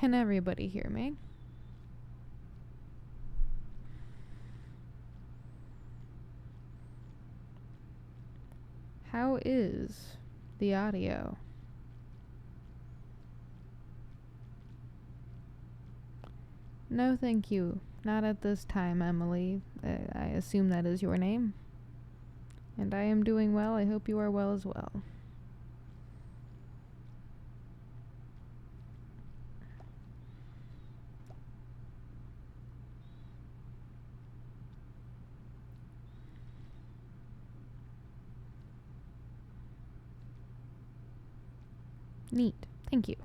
Can everybody hear me? How is the audio? No, thank you. Not at this time, Emily. I assume that is your name. And I am doing well. I hope you are well as well. Neat. Thank you.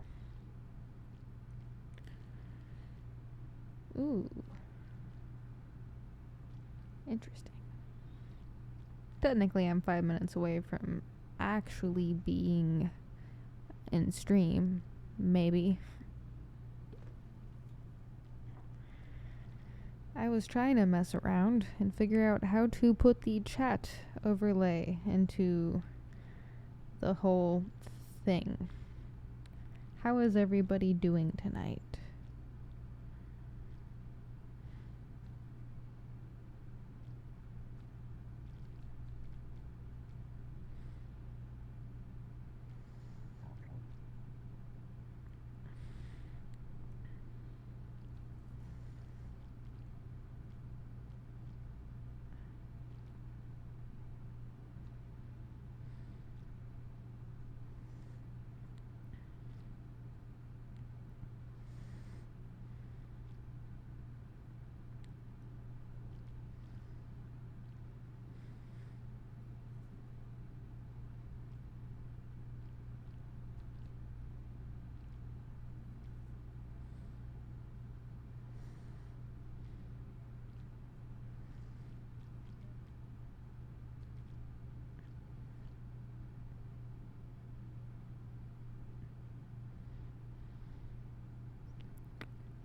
Ooh. Interesting. Technically, I'm 5 minutes away from actually being in stream. Maybe. I was trying to mess around and figure out how to put the chat overlay into the whole thing. How is everybody doing tonight?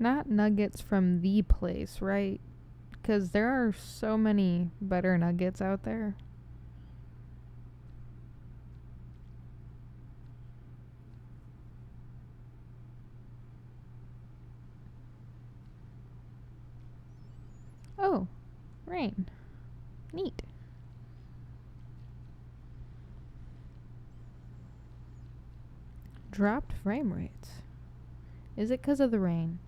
Not nuggets from the place, right? Because there are so many better nuggets out there. Oh, rain. Neat. Dropped frame rates. Is it because of the rain?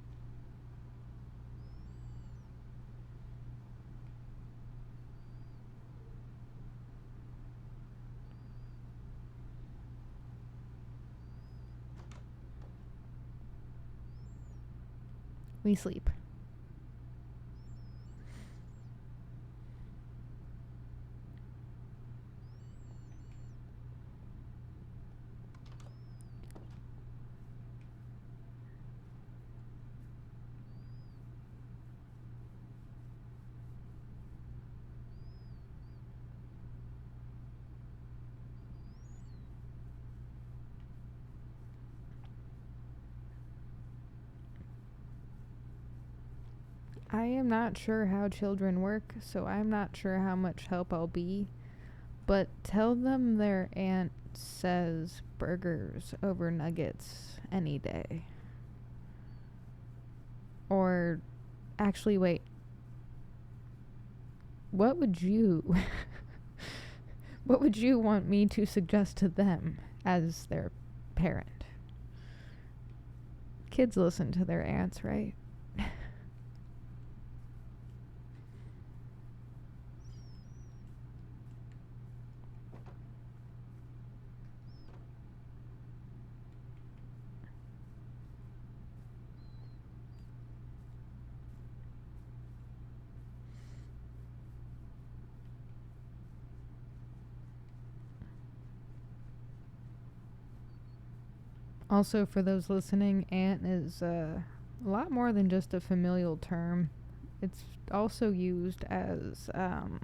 We sleep. I am not sure how children work, so I'm not sure how much help I'll be. But tell them their aunt says burgers over nuggets any day. Or, actually, wait. What would you what would you want me to suggest to them as their parent? Kids listen to their aunts, right? Also, for those listening, aunt is a lot more than just a familial term. It's also used as, I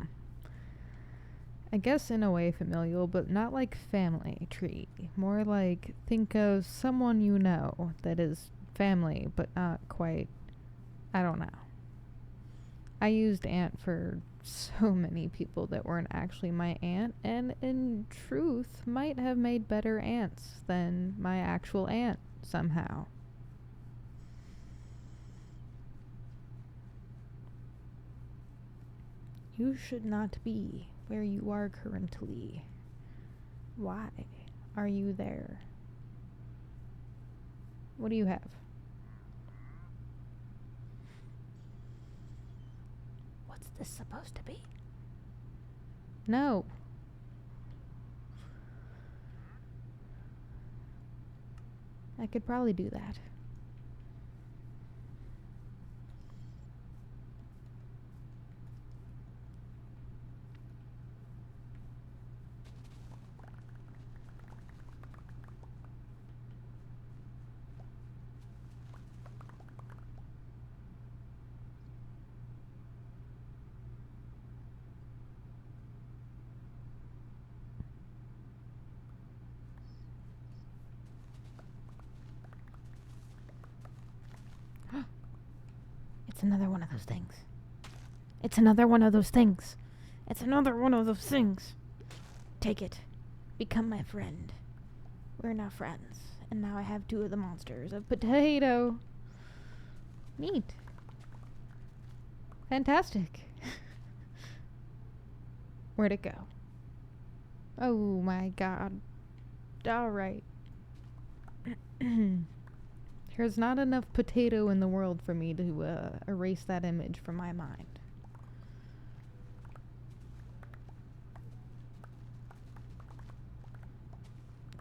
guess in a way familial, but not like family tree. More like think of someone you know that is family, but not quite. I don't know. I used aunt for so many people that weren't actually my aunt, and in truth might have made better aunts than my actual aunt somehow. You should not be where you are currently. Why are you there? What do you have? What's this supposed to be? No. I could probably do that. It's another one of those things. It's another one of those things. It's another one of those things. Take it. Become my friend. We're now friends. And now I have 2 of the monsters of potato. Neat. Fantastic. Where'd it go? Oh my god. Alright. There's not enough potato in the world for me to erase that image from my mind.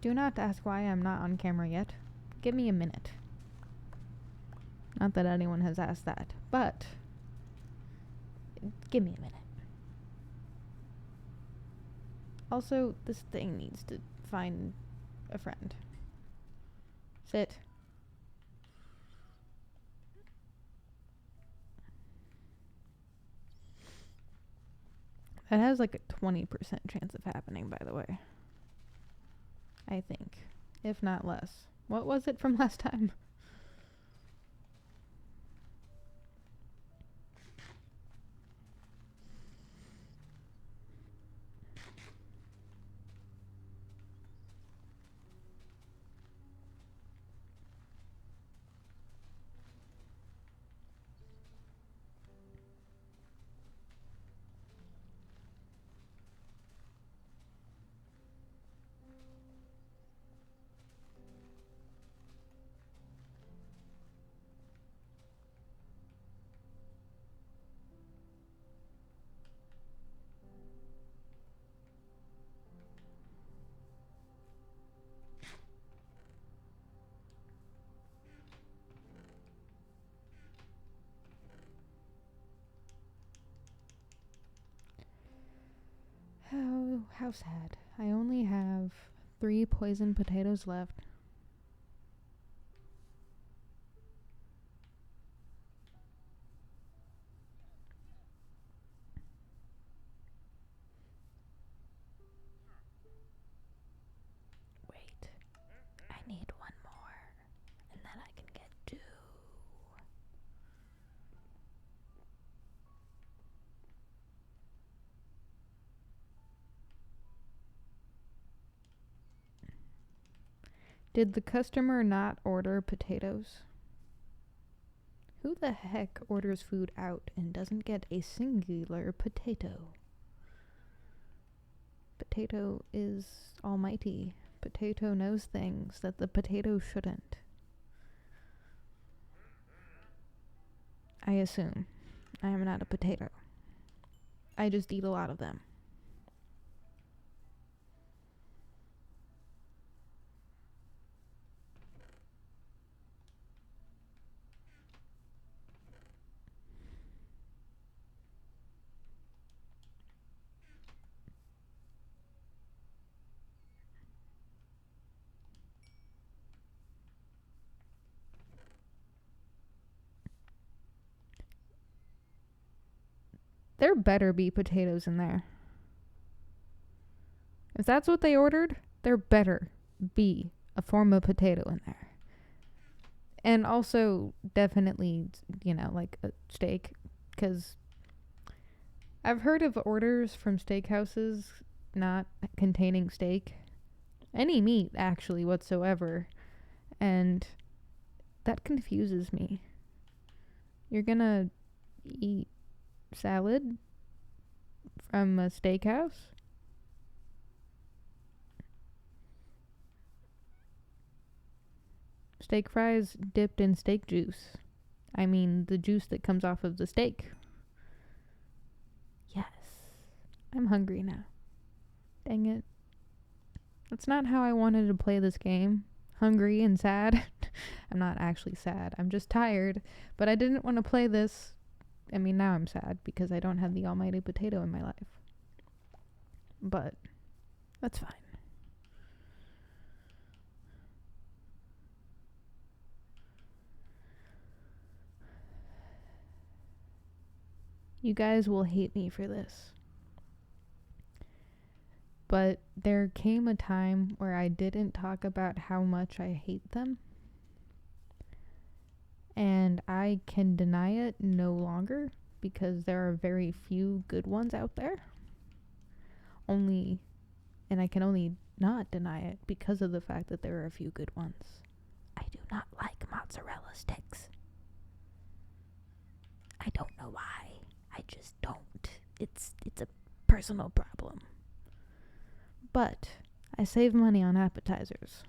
Do not ask why I'm not on camera yet. Give me a minute. Not that anyone has asked that, but give me a minute. Also, this thing needs to find a friend. Sit. That has like a 20% chance of happening, by the way. I think. If not less. What was it from last time? Oh, how sad. I only have 3 poison potatoes left. Wait. I need 1 more. And then I can get 2. Did the customer not order potatoes? Who the heck orders food out and doesn't get a singular potato? Potato is almighty. Potato knows things that the potato shouldn't. I assume. I am not a potato. I just eat a lot of them. There better be potatoes in there. If that's what they ordered, there better be a form of potato in there. And also, definitely, like a steak. Because I've heard of orders from steakhouses not containing steak. Any meat, actually, whatsoever. And that confuses me. You're gonna eat salad from a steakhouse. Steak fries dipped in steak juice. I mean, the juice that comes off of the steak. Yes. I'm hungry now. Dang it. That's not how I wanted to play this game. Hungry and sad. I'm not actually sad. I'm just tired. But I didn't want to play this. I mean, now I'm sad because I don't have the almighty potato in my life. But that's fine. You guys will hate me for this. But there came a time where I didn't talk about how much I hate them. And I can deny it no longer because there are very few good ones out there. And I can only not deny it because of the fact that there are a few good ones. I do not like mozzarella sticks. I don't know why. I just don't. It's a personal problem. But I save money on appetizers.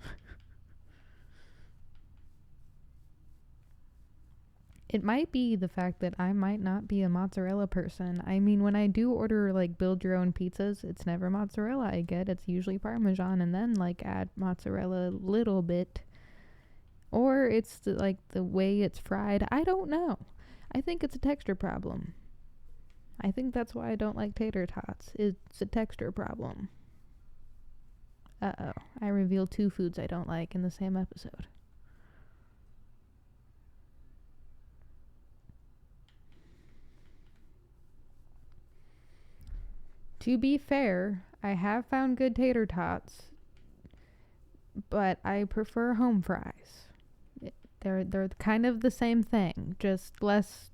It might be the fact that I might not be a mozzarella person. I mean, when I do order, like, build your own pizzas, it's never mozzarella I get. It's usually Parmesan and then, like, add mozzarella a little bit. Or it's, the way it's fried. I don't know. I think it's a texture problem. I think that's why I don't like tater tots. It's a texture problem. Uh-oh. I revealed 2 foods I don't like in the same episode. To be fair, I have found good tater tots, but I prefer home fries. They're kind of the same thing, just less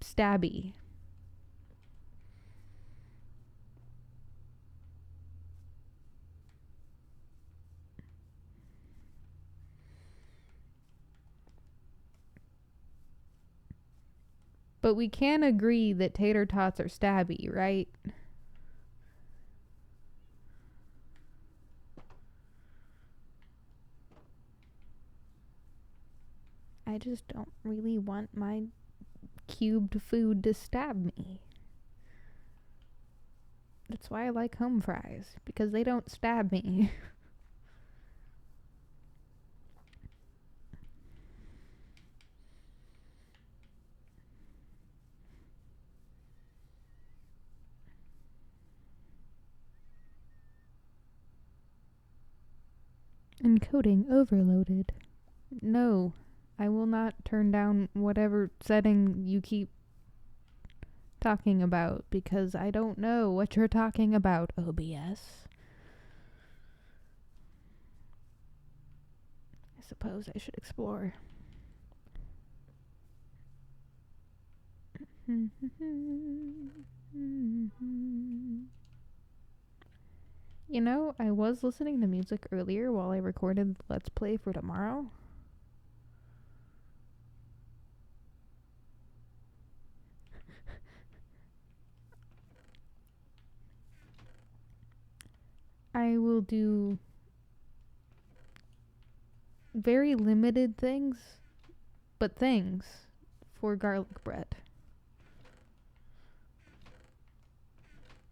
stabby. But we can agree that tater tots are stabby, right? I just don't really want my cubed food to stab me. That's why I like home fries, because they don't stab me. Encoding overloaded. No, I will not turn down whatever setting you keep talking about because I don't know what you're talking about, OBS. I suppose I should explore. You know, I was listening to music earlier while I recorded the Let's Play for tomorrow. I will do very limited things, but things for garlic bread.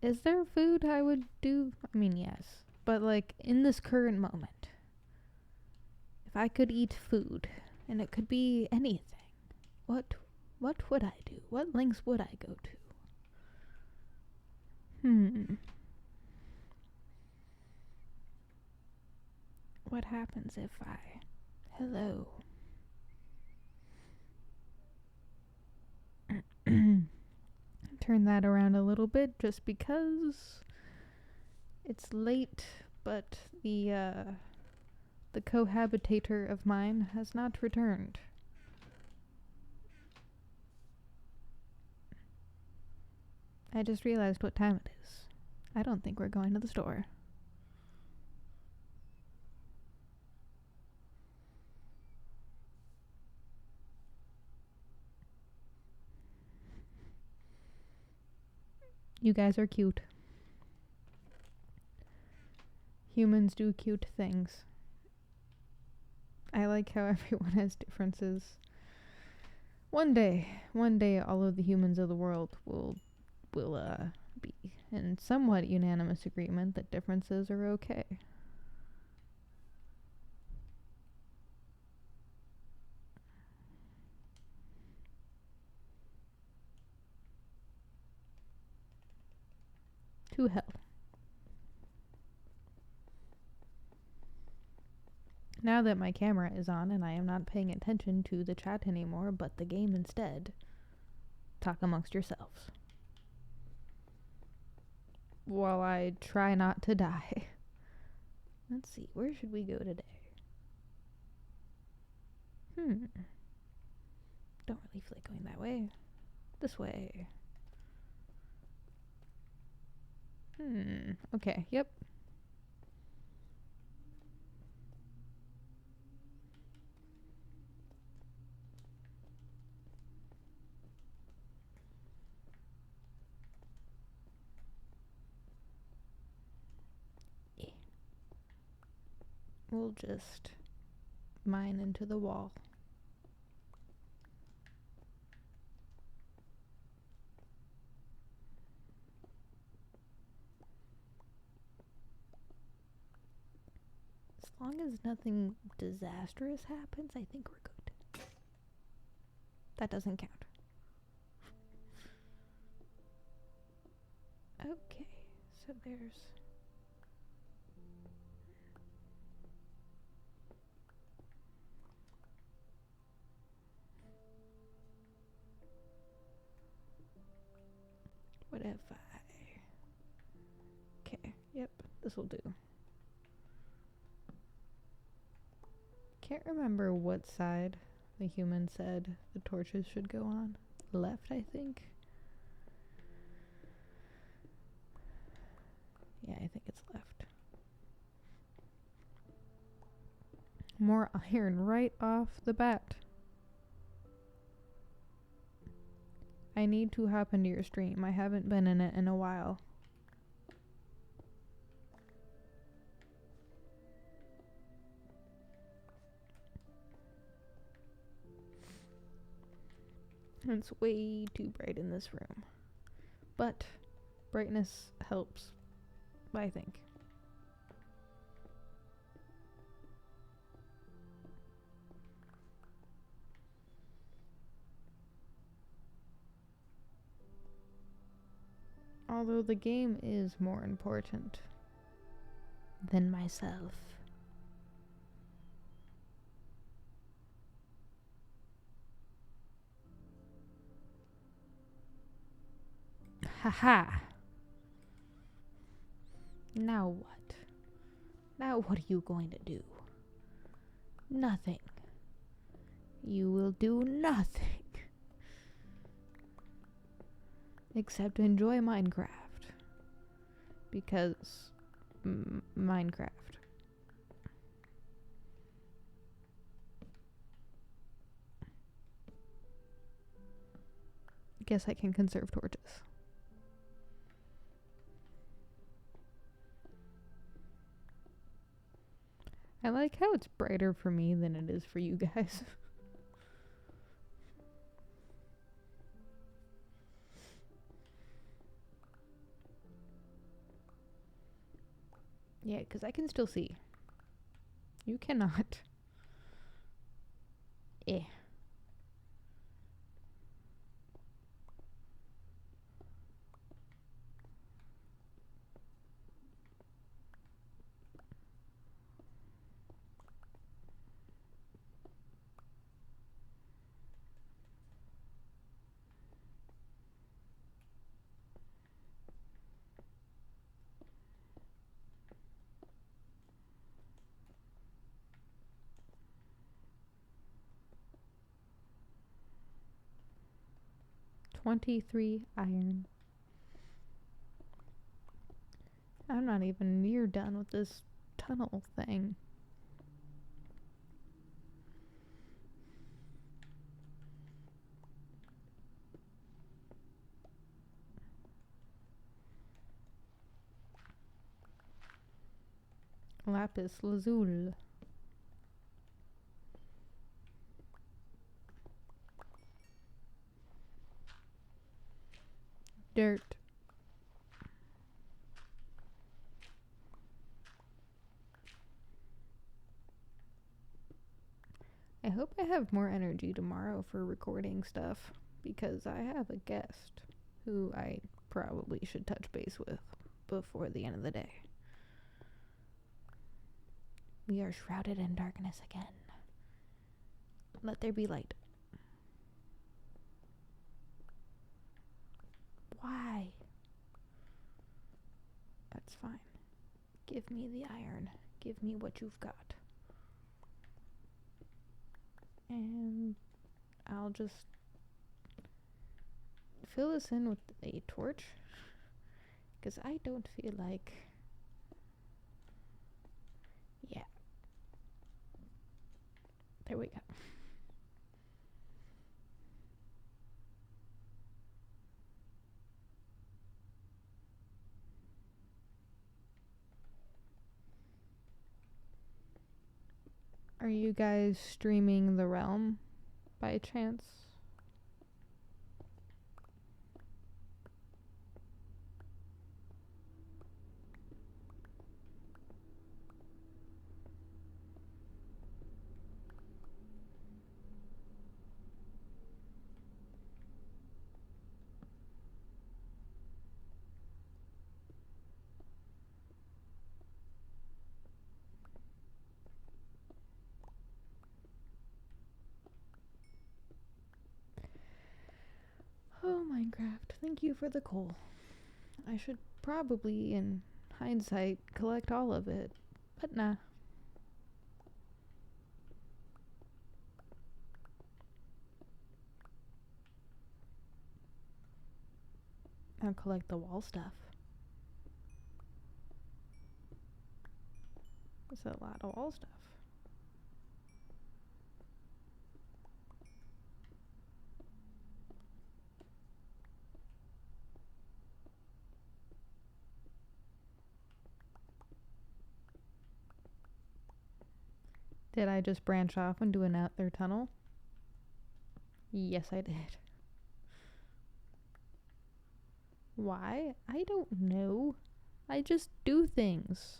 Is there food I would do? I mean, yes. But, like, in this current moment, if I could eat food, and it could be anything, what would I do? What lengths would I go to? What happens if I... Hello. Turn that around a little bit just because it's late, but the cohabitator of mine has not returned. I just realized what time it is. I don't think we're going to the store. You guys are cute. Humans do cute things. I like how everyone has differences. One day, all of the humans of the world will be in somewhat unanimous agreement that differences are okay. To hell. Now that my camera is on and I am not paying attention to the chat anymore, but the game instead, talk amongst yourselves. While I try not to die. Let's see, where should we go today? Don't really feel like going that way. This way. Okay, yep. We'll just mine into the wall. As long as nothing disastrous happens, I think we're good. That doesn't count. Okay, so there's... What if I... Okay, yep, this'll do. Can't remember what side the human said the torches should go on. Left, I think. Yeah, I think it's left. More iron right off the bat. I need to hop into your stream. I haven't been in it in a while. It's way too bright in this room. But brightness helps, I think. Although the game is more important than myself. Haha. Now what? Now what are you going to do? Nothing. You will do nothing. Except enjoy Minecraft. Because... Minecraft. Guess I can conserve torches. I like how it's brighter for me than it is for you guys. Yeah, because I can still see. You cannot. Eh. $23 iron. I'm not even near done with this tunnel thing. Lapis lazuli. Dirt. I hope I have more energy tomorrow for recording stuff, because I have a guest who I probably should touch base with before the end of the day. We are shrouded in darkness again. Let there be light. Why? That's fine. Give me the iron. Give me what you've got. And I'll just fill this in with a torch, because I don't feel like... Yeah. There we go. Are you guys streaming The Realm by chance? Oh, Minecraft, thank you for the coal. I should probably, in hindsight, collect all of it, but nah. I'll collect the wall stuff. It's a lot of wall stuff. Did I just branch off and do another tunnel? Yes, I did. Why? I don't know. I just do things.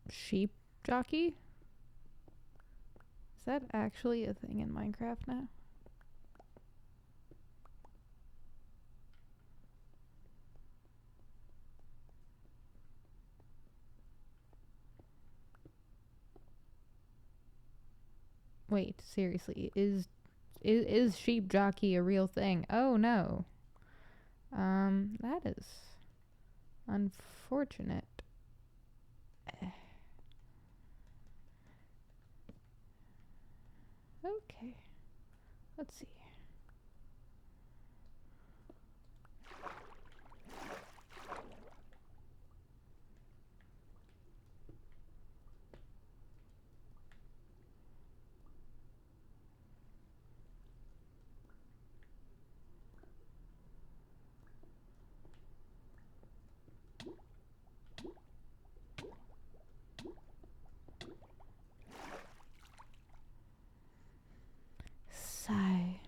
Sheep jockey? Is that actually a thing in Minecraft now? Wait, seriously, is sheep jockey a real thing? Oh no. That is unfortunate. Okay. Let's see. Sigh.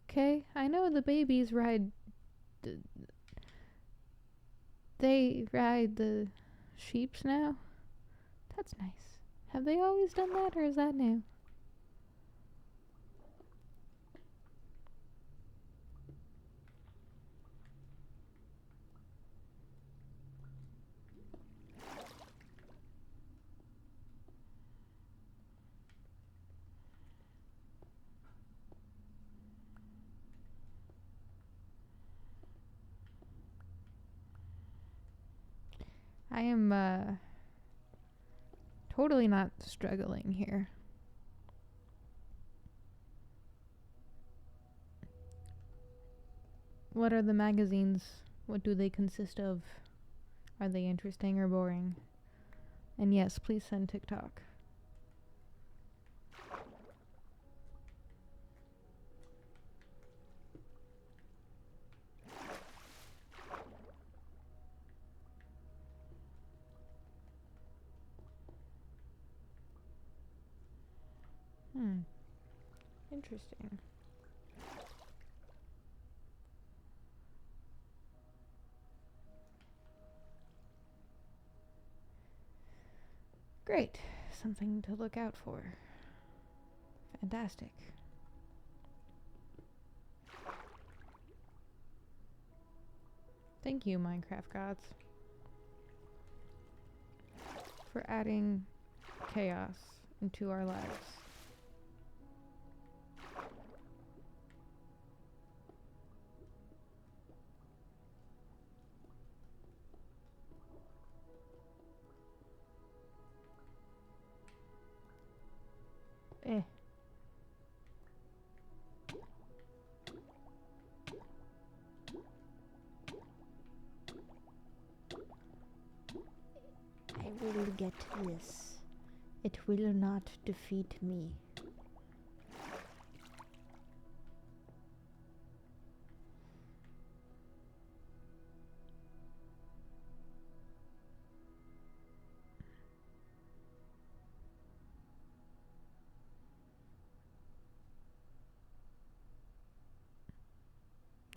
Okay, I know the babies ride... They ride the sheeps now? That's nice. Have they always done that, or is that new? I am, totally not struggling here. What are the magazines? What do they consist of? Are they interesting or boring? And yes, please send TikTok. Interesting. Great. Something to look out for. Fantastic. Thank you, Minecraft gods, for adding chaos into our lives. Eh. I will get this. It will not defeat me.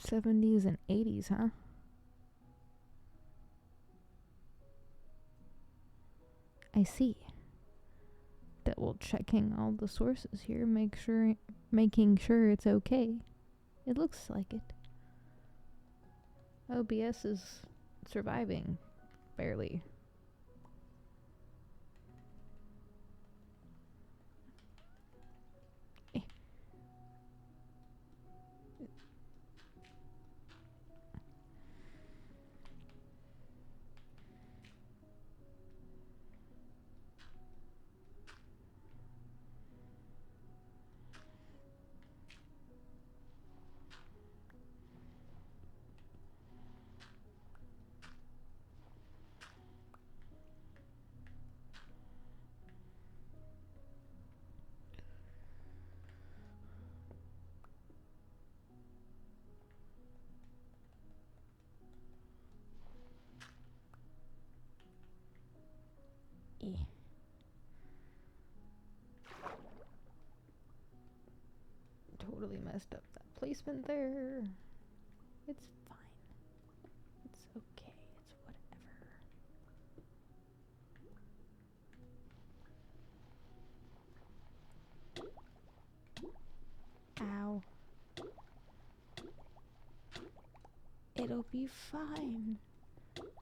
'70s and '80s, huh? I see. Double checking all the sources here, making sure it's okay. It looks like it. OBS is surviving, barely. Totally messed up that placement there. It's fine. It's okay. It's whatever. Ow. It'll be fine.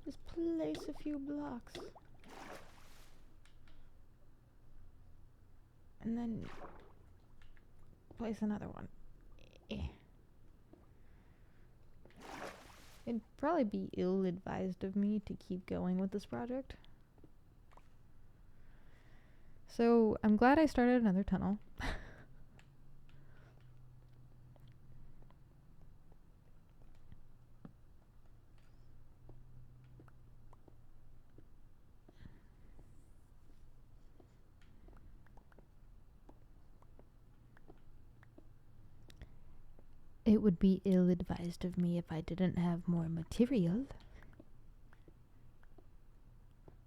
Just place a few blocks. And then place another one. It'd probably be ill-advised of me to keep going with this project. So I'm glad I started another tunnel. It would be ill-advised of me if I didn't have more material.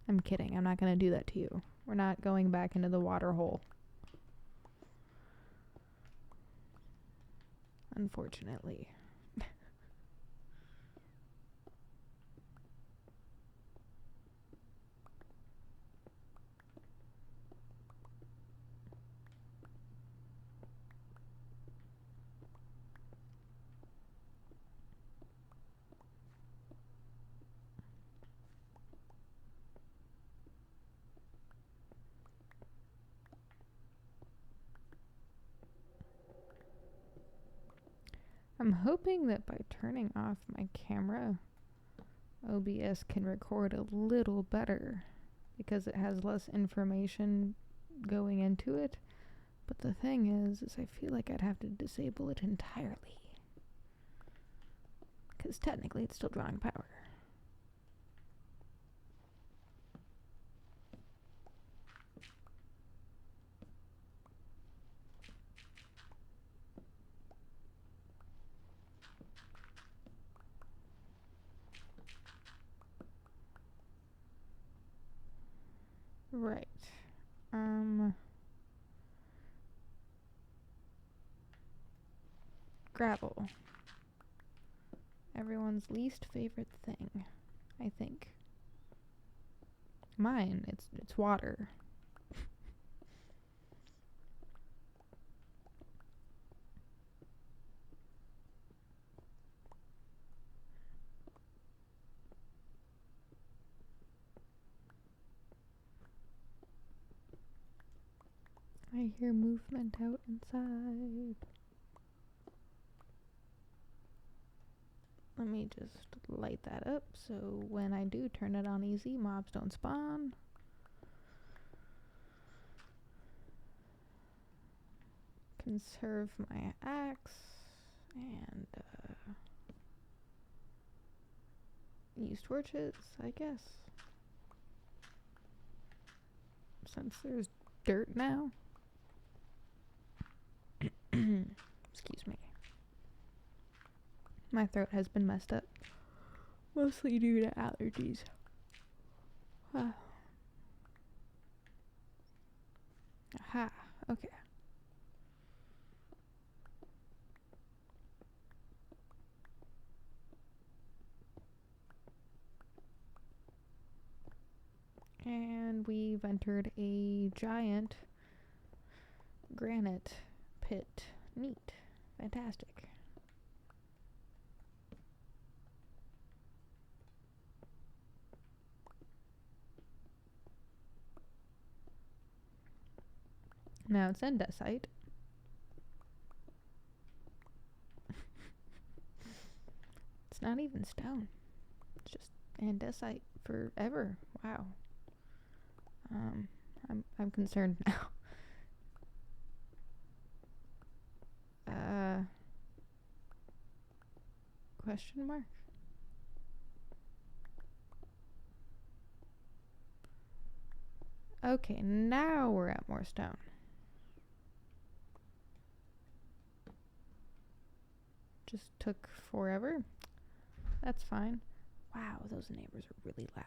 I'm kidding. I'm not going to do that to you. We're not going back into the water hole. Unfortunately. I'm hoping that by turning off my camera, OBS can record a little better because it has less information going into it. But the thing is I feel like I'd have to disable it entirely. Because technically it's still drawing power. Right. Gravel. Everyone's least favorite thing, I think. Mine, it's water. I hear movement out inside. Let me just light that up so when I do turn it on easy, mobs don't spawn. Conserve my axe and use torches, I guess. Since there's dirt now. Excuse me. My throat has been messed up. Mostly due to allergies. Aha, okay. And we've entered a giant granite pit. Neat. Fantastic. Now it's andesite. It's not even stone. It's just andesite forever. Wow. I'm concerned now. Question mark? Okay, now we're at more stone. Just took forever. That's fine. Wow, those neighbors are really loud.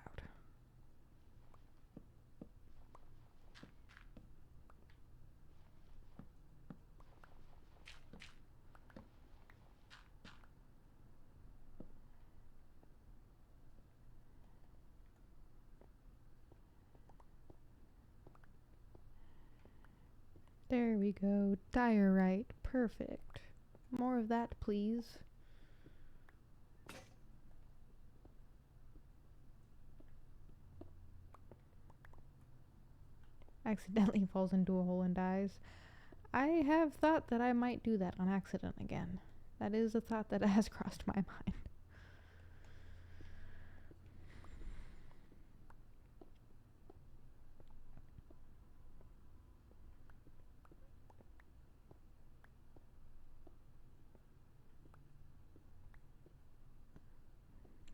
There we go. Diorite. Perfect. More of that, please. Accidentally falls into a hole and dies. I have thought that I might do that on accident again. That is a thought that has crossed my mind.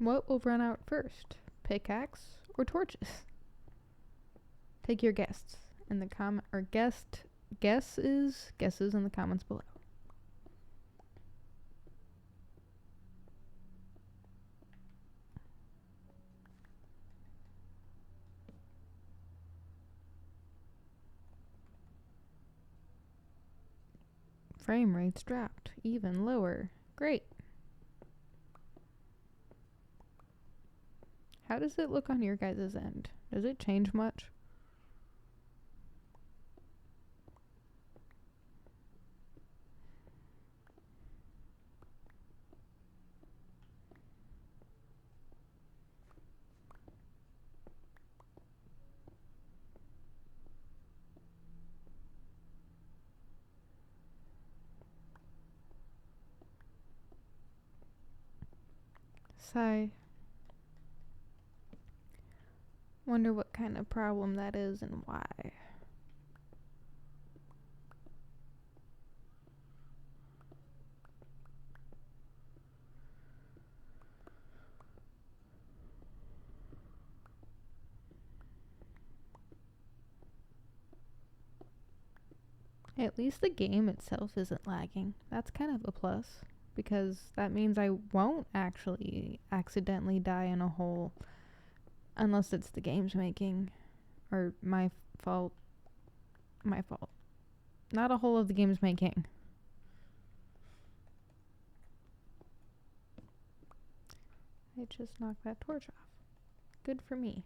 What will run out first? Pickaxe or torches? Take your guesses in the guesses in the comments below. Frame rates dropped even lower. Great. How does it look on your guys' end? Does it change much? Sigh. Wonder what kind of problem that is and why. At least the game itself isn't lagging. That's kind of a plus, because that means I won't actually accidentally die in a hole unless it's the game's making, or my fault. My fault. Not a hole of the game's making. I just knocked that torch off. Good for me.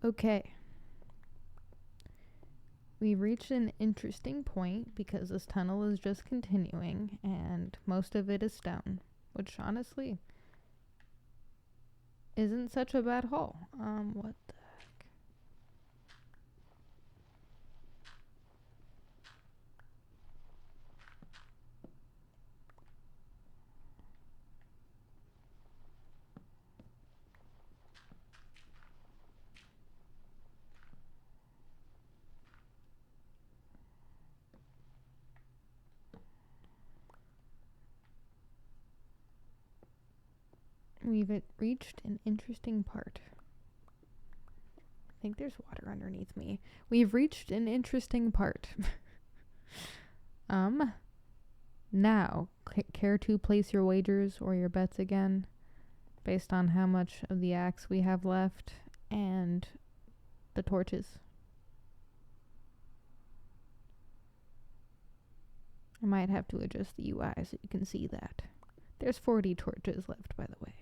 Okay. We've reached an interesting point because this tunnel is just continuing and most of it is stone, which honestly isn't such a bad haul. What the heck? We've reached an interesting part. I think there's water underneath me. We've reached an interesting part. Now, care to place your wagers or your bets again based on how much of the axe we have left and the torches? I might have to adjust the UI so you can see that. There's 40 torches left, by the way.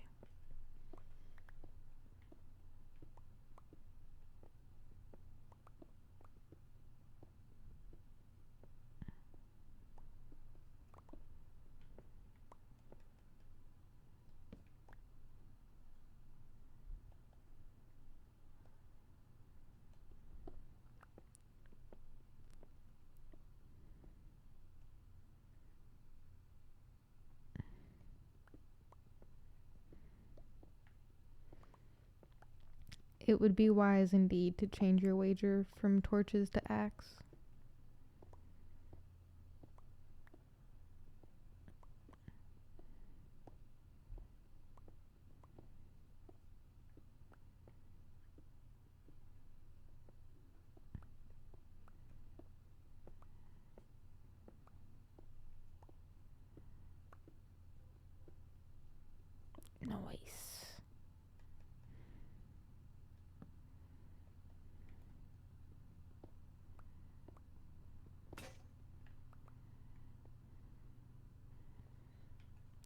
It would be wise indeed to change your wager from torches to axe. Nice.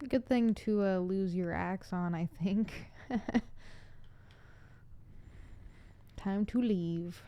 Good thing to lose your axe on, I think. Time to leave.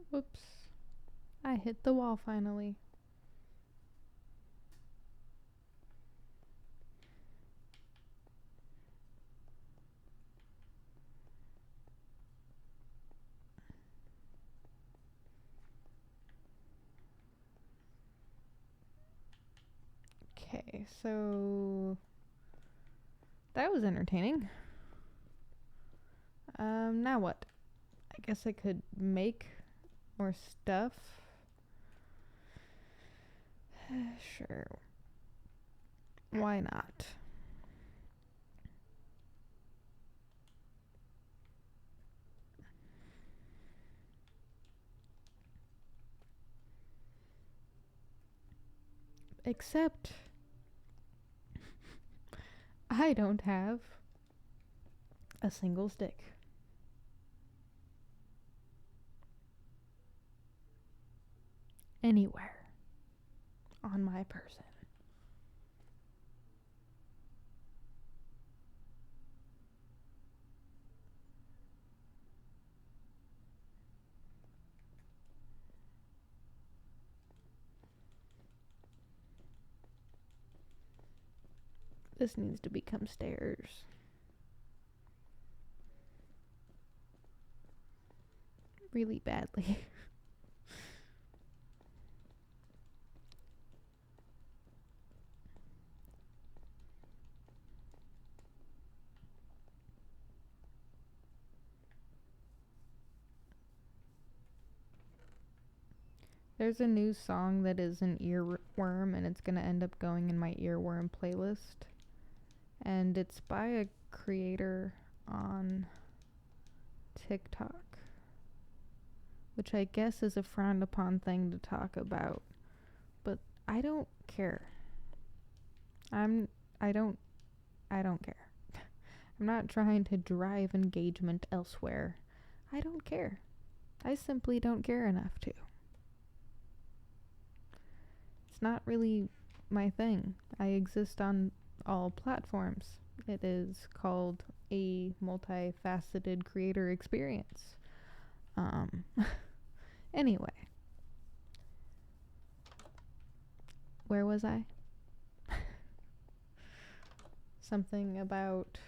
Whoops. I hit the wall finally. Okay, so that was entertaining. Now what? I guess I could make more stuff. Sure. Why not? Except I don't have a single stick. Anywhere on my person. This needs to become stairs. Really badly. There's a new song that is an earworm, and it's gonna end up going in my earworm playlist. And it's by a creator on TikTok, which I guess is a frowned upon thing to talk about. But I don't care. I don't care. I'm not trying to drive engagement elsewhere. I don't care. I simply don't care enough to. It's not really my thing. I exist on all platforms. It is called a multifaceted creator experience. Anyway. Where was I? Something about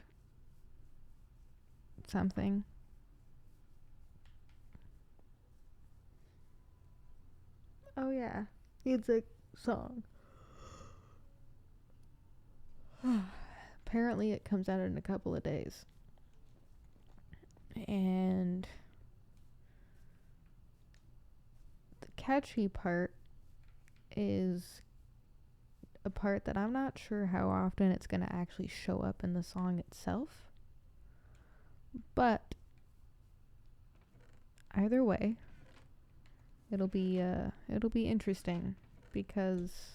something. Oh yeah, it's a song. Apparently it comes out in a couple of days. And the catchy part is a part that I'm not sure how often it's going to actually show up in the song itself. But either way, it'll be interesting because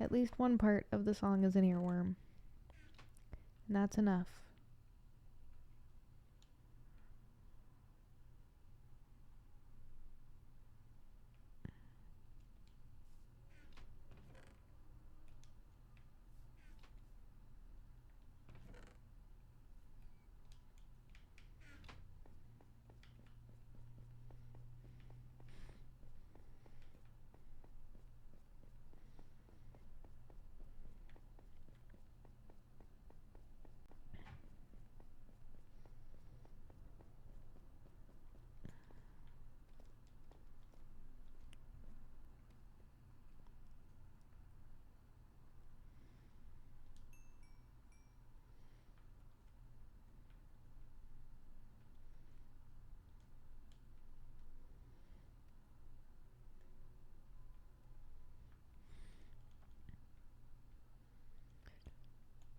at least one part of the song is an earworm. And that's enough.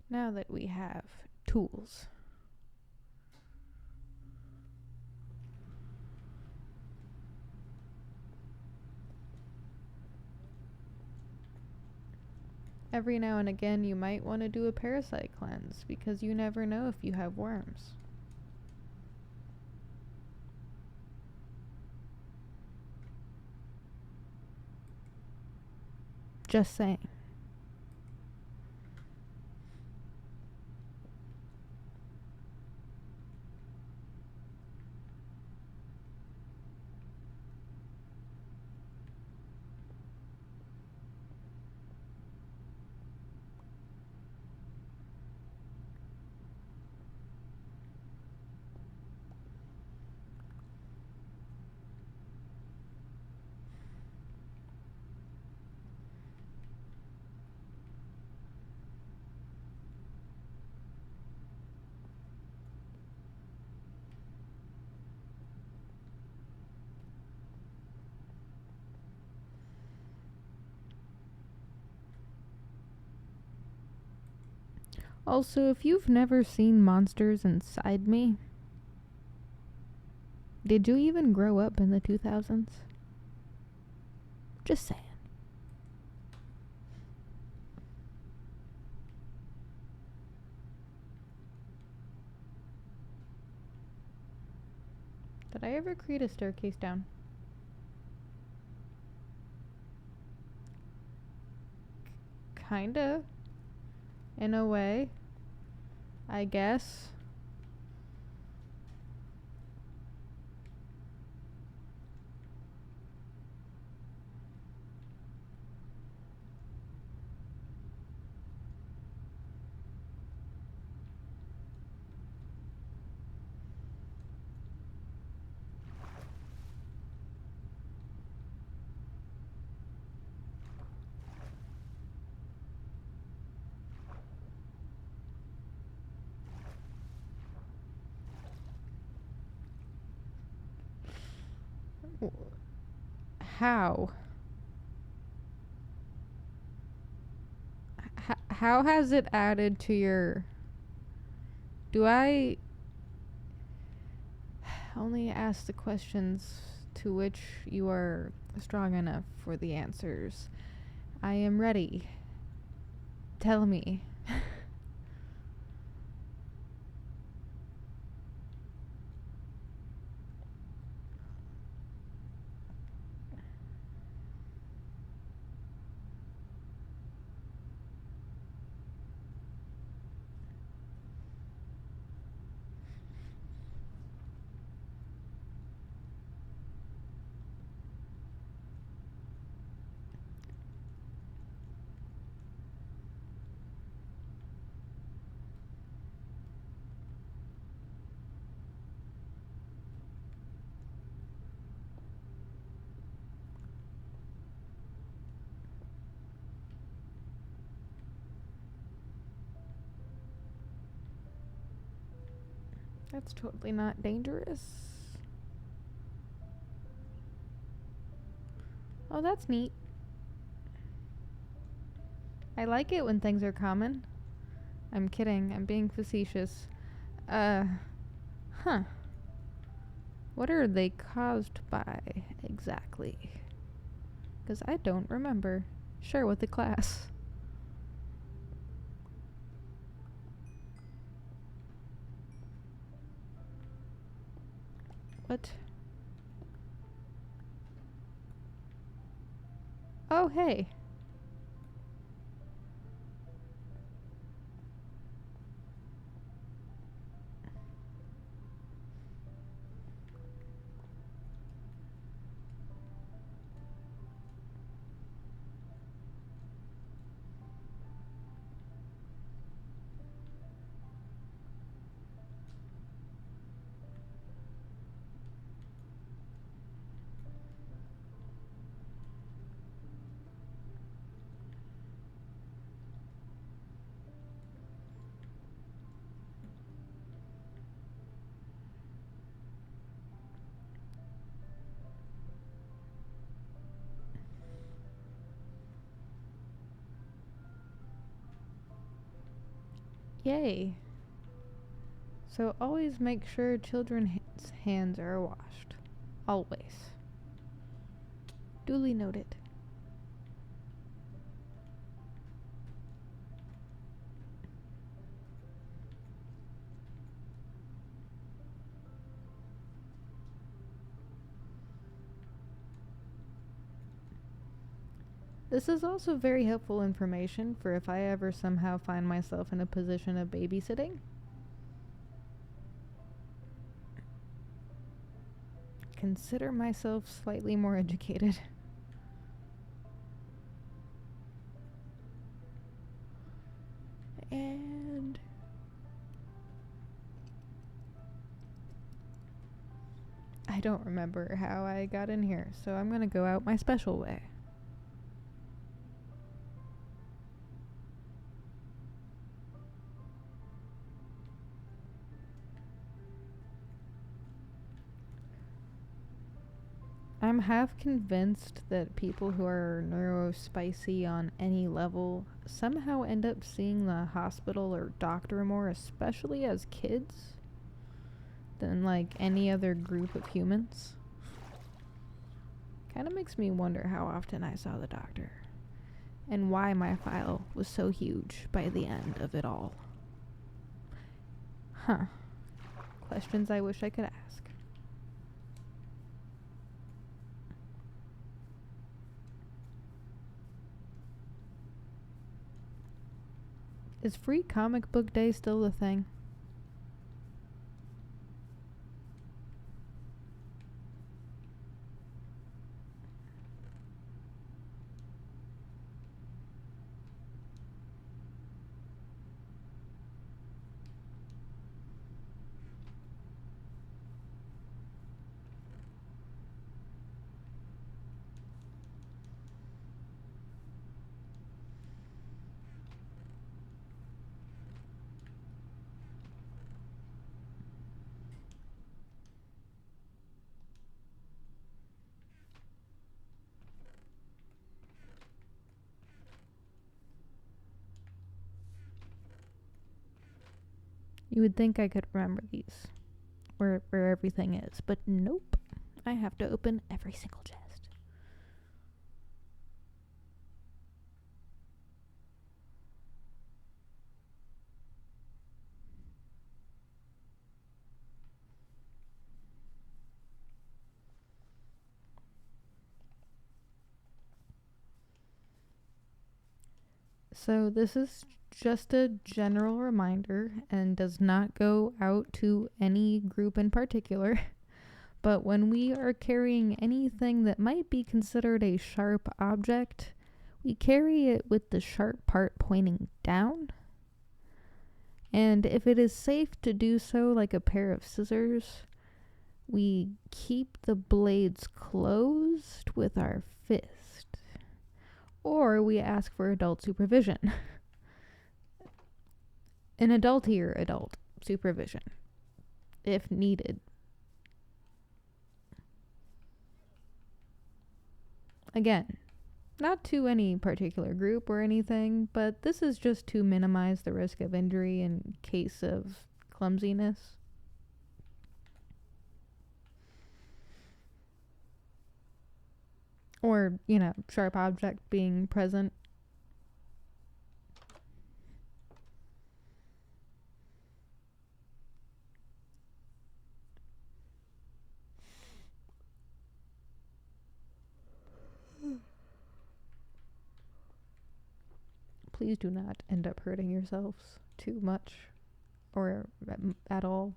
Now that we have tools, every now and again you might want to do a parasite cleanse because you never know if you have worms. Just saying. Also, if you've never seen Monsters Inside Me, did you even grow up in the 2000s? Just saying. Did I ever create a staircase down? Kinda. In a way. I guess. How? How has it added to your... Do I only ask the questions to which you are strong enough for the answers? I am ready. Tell me. That's totally not dangerous. Oh, that's neat. I like it when things are common. I'm kidding. I'm being facetious. Huh. What are they caused by, exactly? 'Cause I don't remember. Share with the class. What? Oh, hey. Yay. So always make sure children's hands are washed. Always. Duly noted. This is also very helpful information for if I ever somehow find myself in a position of babysitting. Consider myself slightly more educated. And I don't remember how I got in here, so I'm gonna go out my special way. I'm half convinced that people who are neurospicy on any level somehow end up seeing the hospital or doctor more, especially as kids, than like any other group of humans. Kind of makes me wonder how often I saw the doctor and why my file was so huge by the end of it all. Huh. Questions I wish I could ask. Is Free Comic Book Day still a thing? You would think I could remember these, where everything is, but nope. I have to open every single chest. So this is just a general reminder and does not go out to any group in particular. But when we are carrying anything that might be considered a sharp object, we carry it with the sharp part pointing down. And if it is safe to do so, like a pair of scissors, we keep the blades closed with our fist. Or we ask for adult supervision. An adultier adult supervision, if needed. Again, not to any particular group or anything, but this is just to minimize the risk of injury in case of clumsiness. Or, sharp object being present. Please do not end up hurting yourselves too much or at all.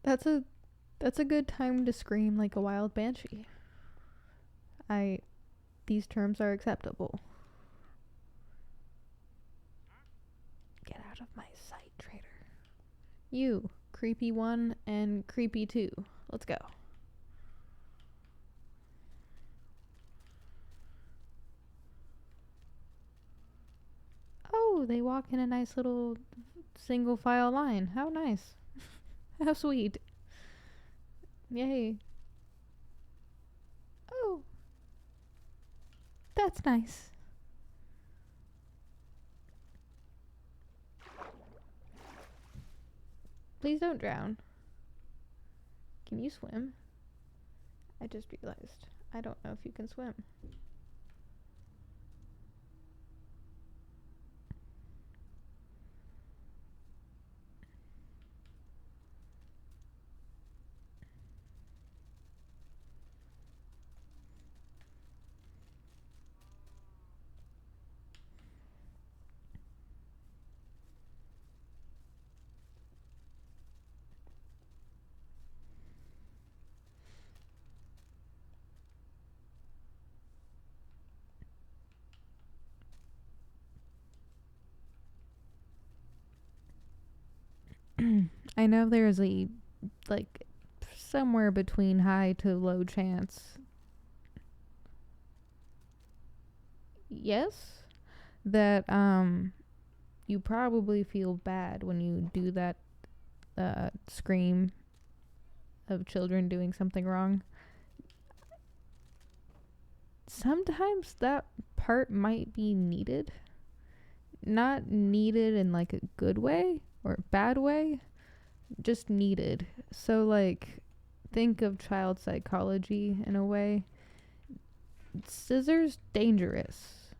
That's a good time to scream like a wild banshee. These terms are acceptable. Get out of my sight, traitor. You, creepy 1 and creepy 2. Let's go. Oh, they walk in a nice little single file line. How nice. How sweet. Yay. Oh. That's nice. Please don't drown. Can you swim? I just realized. I don't know if you can swim. I know there's a, somewhere between high to low chance. Yes? That, you probably feel bad when you do that, scream of children doing something wrong. Sometimes that part might be needed. Not needed in a good way or bad way, just needed. So think of child psychology in a way. Scissors dangerous.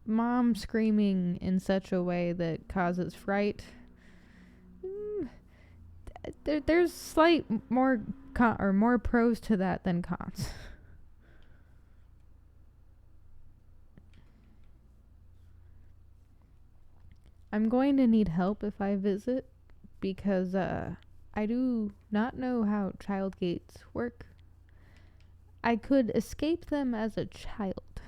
mom screaming in such a way that causes fright. There's slight more more pros to that than cons. I'm going to need help if I visit because I do not know how child gates work. I could escape them as a child,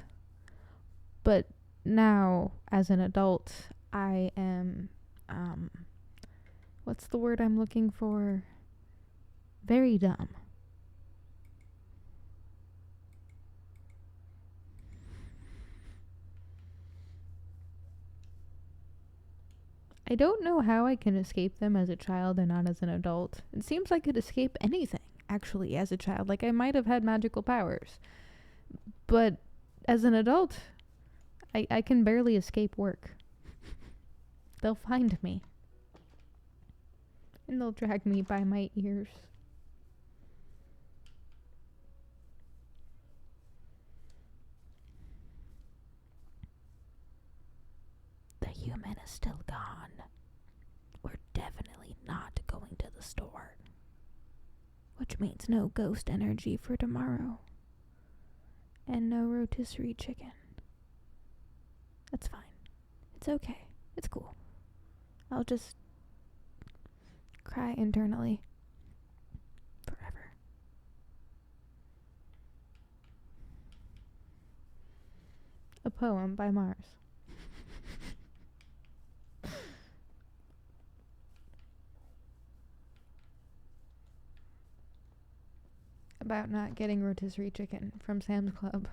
but now as an adult, I am what's the word I'm looking for? Very dumb. I don't know how I can escape them as a child and not as an adult. It seems I could escape anything, actually, as a child. Like, I might have had magical powers. But as an adult, I can barely escape work. They'll find me. And they'll drag me by my ears. The human is still gone. We're definitely not going to the store. Which means no ghost energy for tomorrow. And no rotisserie chicken. That's fine. It's okay. It's cool. I'll just cry internally. Forever. A poem by Mars. About not getting rotisserie chicken from Sam's Club.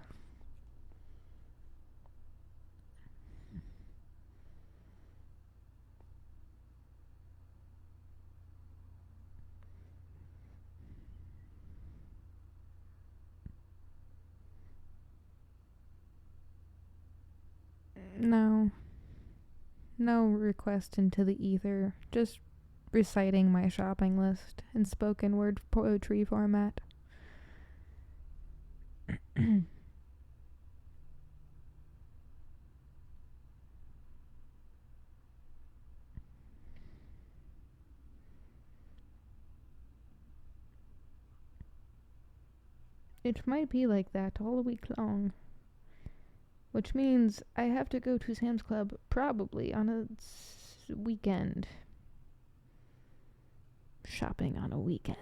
No request into the ether. Just reciting my shopping list in spoken word poetry format. It might be like that all week long. Which means I have to go to Sam's Club probably on a weekend. Shopping on a weekend.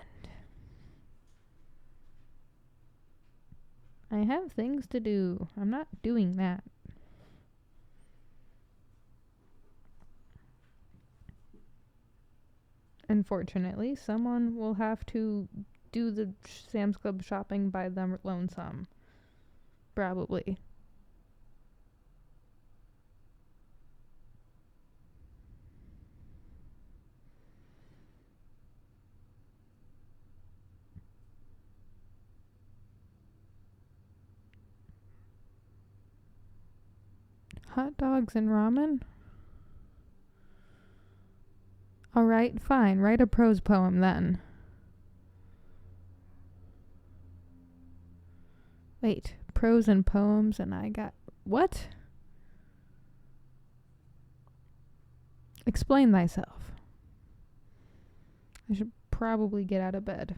I have things to do. I'm not doing that. Unfortunately, someone will have to do the Sam's Club shopping by them lonesome. Probably. Hot dogs and ramen? Alright, fine. Write a prose poem then. Wait, prose and poems and I got... What? Explain thyself. I should probably get out of bed.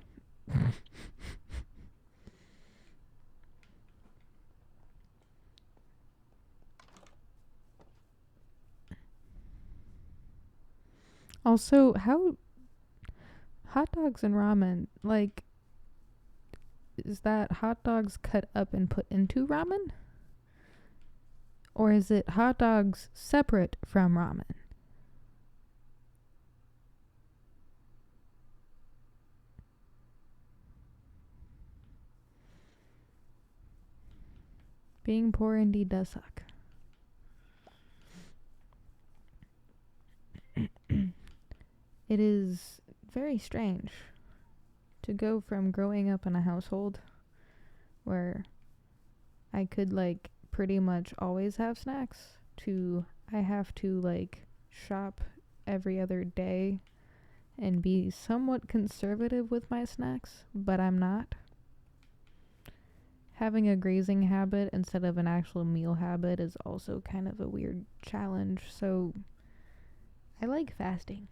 Also, how... Hot dogs and ramen, like... Is that hot dogs cut up and put into ramen? Or is it hot dogs separate from ramen? Being poor indeed does suck. It is very strange to go from growing up in a household where I could like pretty much always have snacks to I have to like shop every other day and be somewhat conservative with my snacks, but I'm not. having a grazing habit instead of an actual meal habit is also kind of a weird challenge. So I like fasting.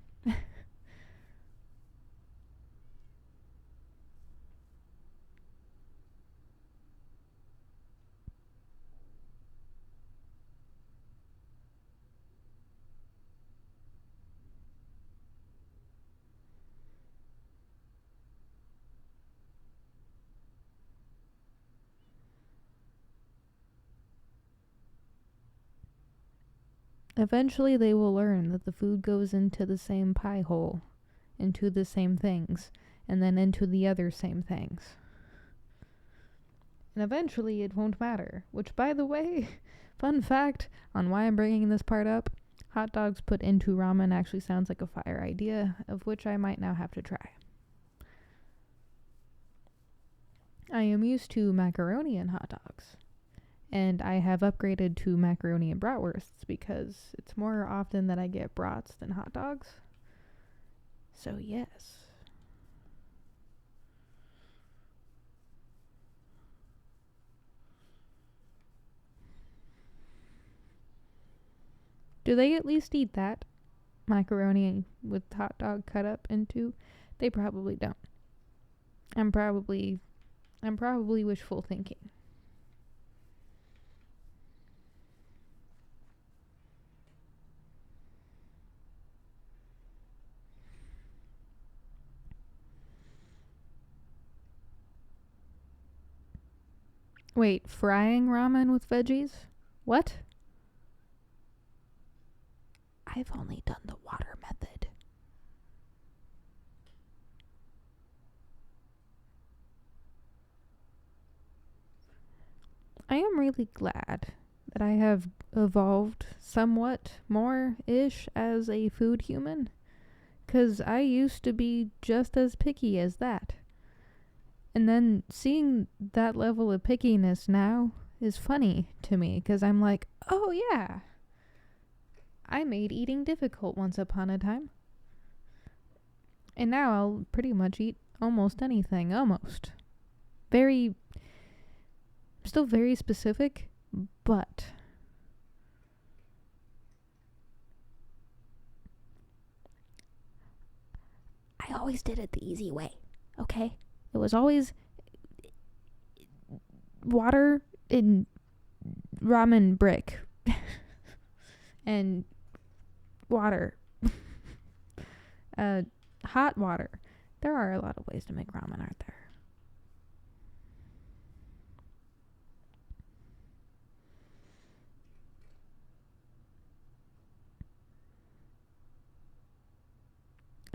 Eventually, they will learn that the food goes into the same pie hole, into the same things, and then into the other same things. And eventually, it won't matter. Which, by the way, fun fact on why I'm bringing this part up, hot dogs put into ramen actually sounds like a fire idea, of which I might now have to try. I am used to macaroni and hot dogs. And I have upgraded to macaroni and bratwursts because it's more often that I get brats than hot dogs. So, yes. Do they at least eat that? Macaroni with hot dog cut up into? They probably don't. I'm probably wishful thinking. Wait, frying ramen with veggies? What? I've only done the water method. I am really glad that I have evolved somewhat more-ish as a food human. 'Cause I used to be just as picky as that. And then seeing that level of pickiness now is funny to me, 'cause I'm like, oh yeah, I made eating difficult once upon a time. And now I'll pretty much eat almost anything, almost. Still very specific, but I always did it the easy way, okay? It was always water in ramen brick and water. Hot water. There are a lot of ways to make ramen, aren't there?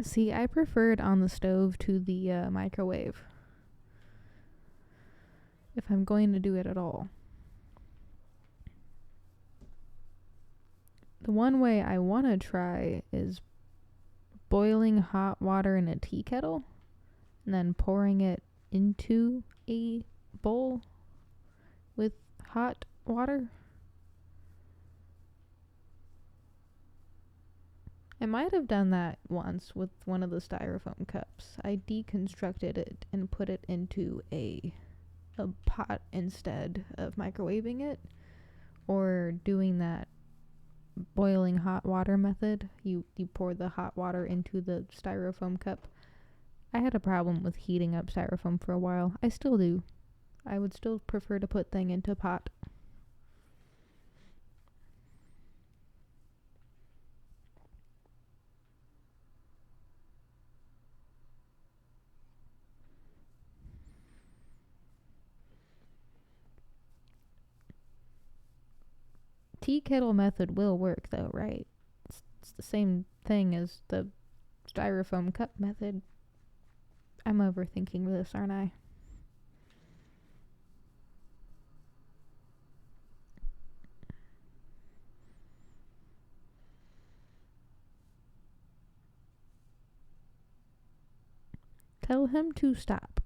See, I prefer it on the stove to the microwave. If I'm going to do it at all. The one way I want to try is boiling hot water in a tea kettle and then pouring it into a bowl with hot water. I might have done that once with one of the styrofoam cups. I deconstructed it and put it into a pot instead of microwaving it, or doing that boiling hot water method. You pour the hot water into the styrofoam cup. I had a problem with heating up styrofoam for a while. I still do. I would still prefer to put thing into pot. Tea kettle method will work though, right? It's the same thing as the styrofoam cup method. I'm overthinking this, aren't I? Tell him to stop.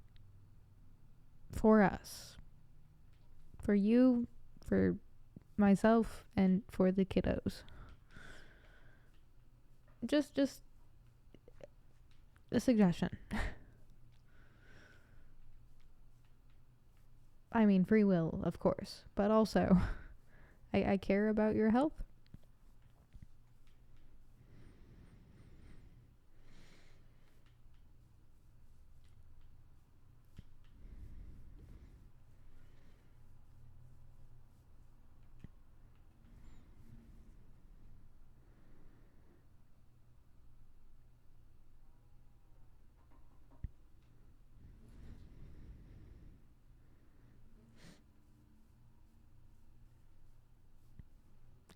For us. For you, for myself, and for the kiddos. Just a suggestion. I mean, free will, of course, but also I care about your health.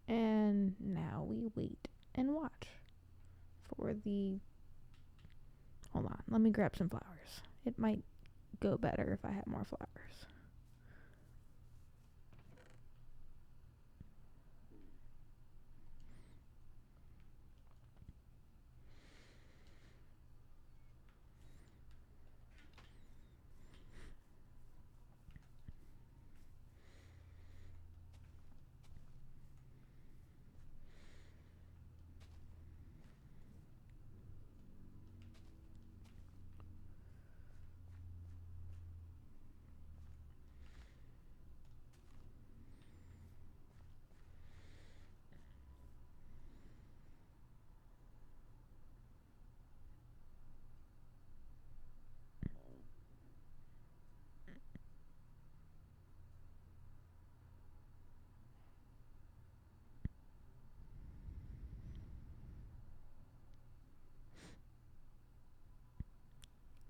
And now we wait and watch for the. Hold on, let me grab some flowers. It might go better if I have more flowers.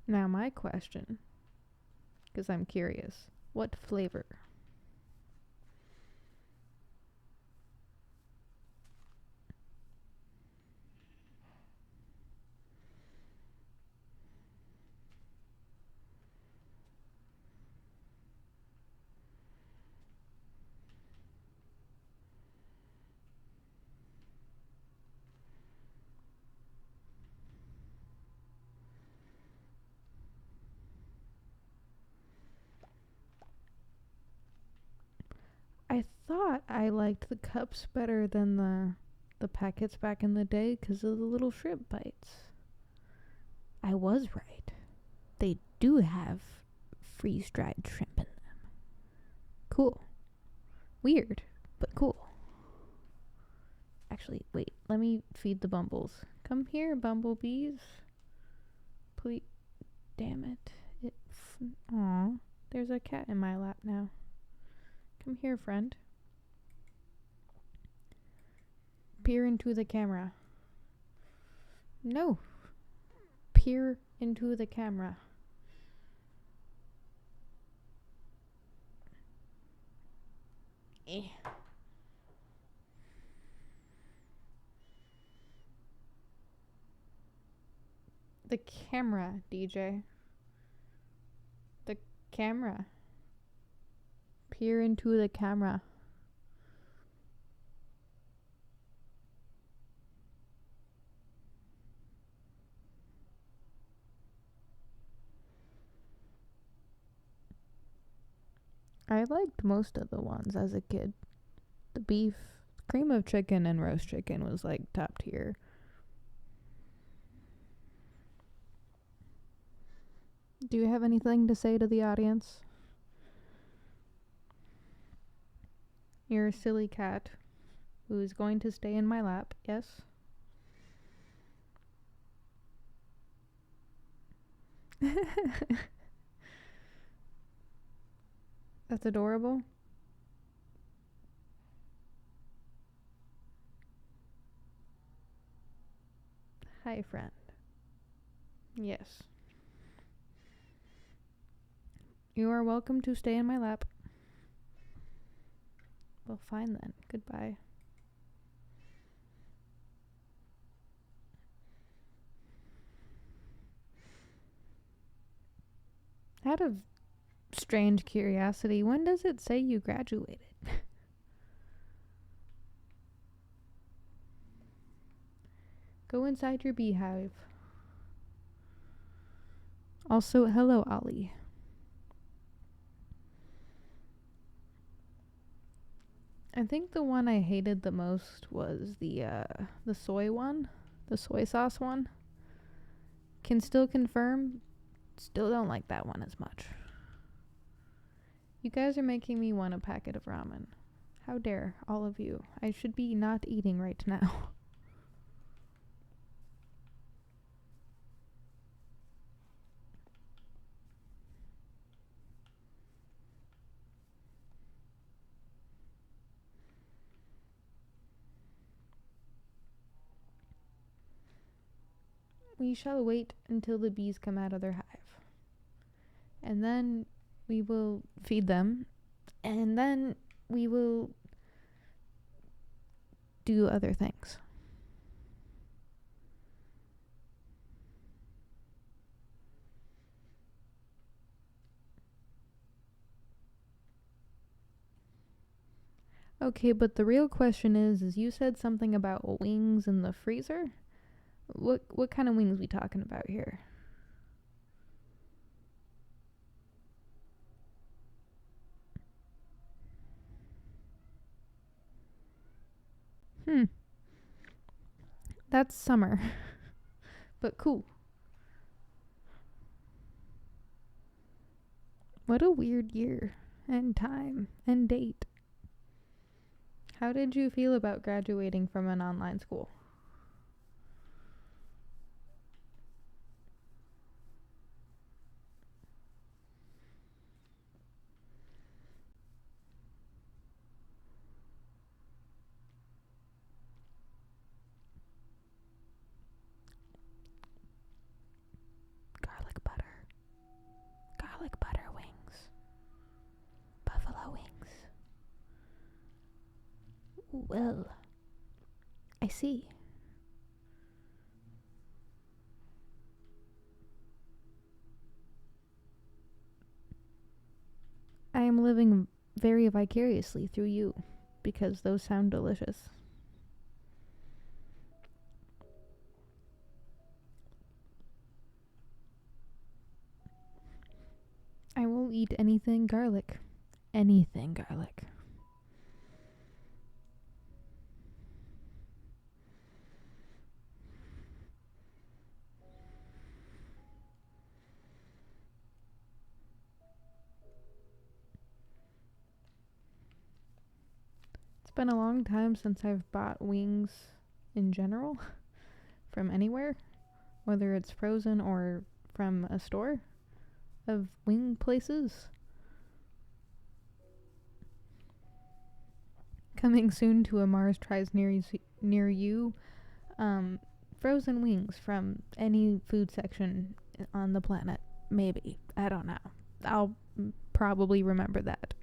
Now, my question, because I'm curious, what flavor? I thought I liked the cups better than the packets back in the day because of the little shrimp bites. I was right. They do have freeze-dried shrimp in them. Cool. Weird, but cool. Actually, wait. Let me feed the bumbles. Come here, bumblebees. Please. Damn it. Aw. There's a cat in my lap now. Come here, friend. Peer into the camera. No. Peer into the camera. Eh. The camera, DJ. The camera. Peer into the camera. I liked most of the ones as a kid. The beef, cream of chicken, and roast chicken was like top tier. Do you have anything to say to the audience? You're a silly cat who is going to stay in my lap, yes? That's adorable. Hi, friend. Yes. You are welcome to stay in my lap. Well, fine then. Goodbye. Out of strange curiosity, when does it say you graduated? Go inside your beehive. Also, hello, Ollie. I think the one I hated the most was the soy one, the soy sauce one. Can still confirm, still don't like that one as much. You guys are making me want a packet of ramen. How dare, all of you. I should be not eating right now. We shall wait until the bees come out of their hive. And then we will feed them. And then we will do other things. Okay, but the real question is you said something about wings in the freezer? What kind of wings we talking about here? That's summer. But cool. What a weird year and time and date. How did you feel about graduating from an online school? Garlic butter. Garlic butter wings. Buffalo wings. Well, I see. I am living very vicariously through you because those sound delicious. I will eat anything garlic. Anything garlic. It's been a long time since I've bought wings in general from anywhere, whether it's frozen or from a store of wing places. Coming soon to a Mars Tries near you. Frozen wings from any food section on the planet. Maybe. I don't know. I'll probably remember that.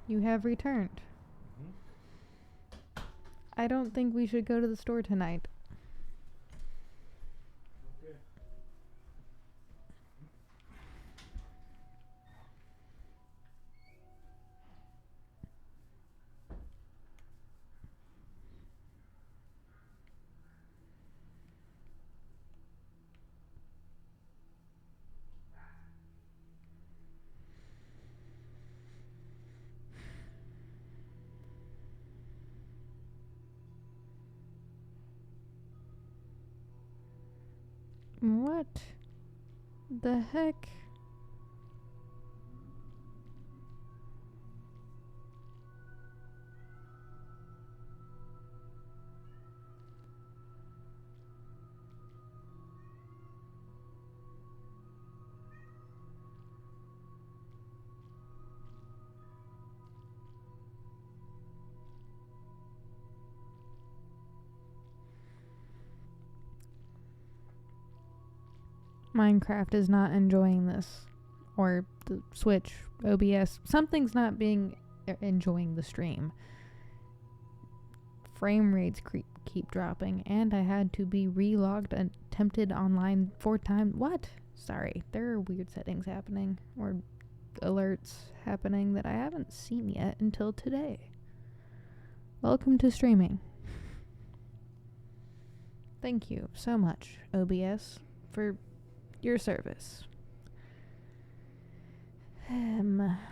You have returned. I don't think we should go to the store tonight. Okay. What the heck? Minecraft is not enjoying this. Or the Switch, OBS. Something's not enjoying the stream. Frame rates keep dropping, and I had to be relogged and attempted online 4 times. What? Sorry, there are weird settings happening, or alerts happening that I haven't seen yet until today. Welcome to streaming. Thank you so much, OBS, for your service.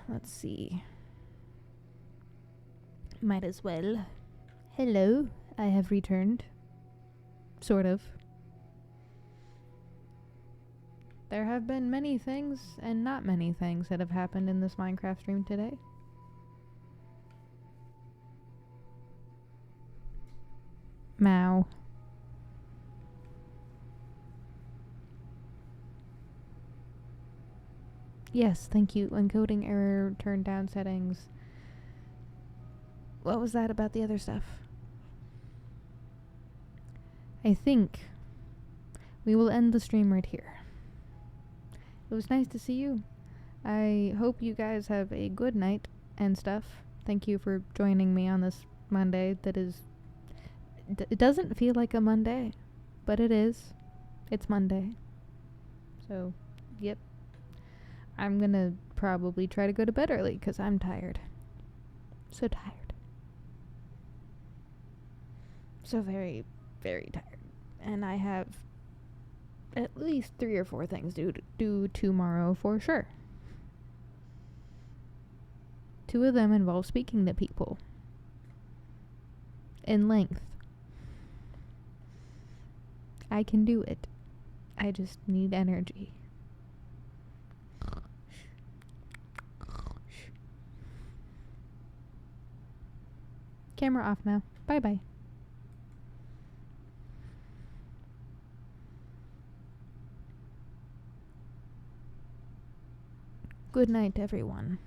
Let's see. Might as well. Hello, I have returned. Sort of. There have been many things and not many things that have happened in this Minecraft stream today. Mow. Yes, thank you. Encoding error, turn down settings. What was that about the other stuff? I think we will end the stream right here. It was nice to see you. I hope you guys have a good night and stuff. Thank you for joining me on this Monday that is... it doesn't feel like a Monday, but it is. It's Monday. So, yep. I'm gonna probably try to go to bed early because I'm tired. So tired. So very, very tired. And I have at least 3 or 4 things to do tomorrow for sure. 2 of them involve speaking to people. In length. I can do it. I just need energy. Camera off now. Bye bye. Good night, everyone.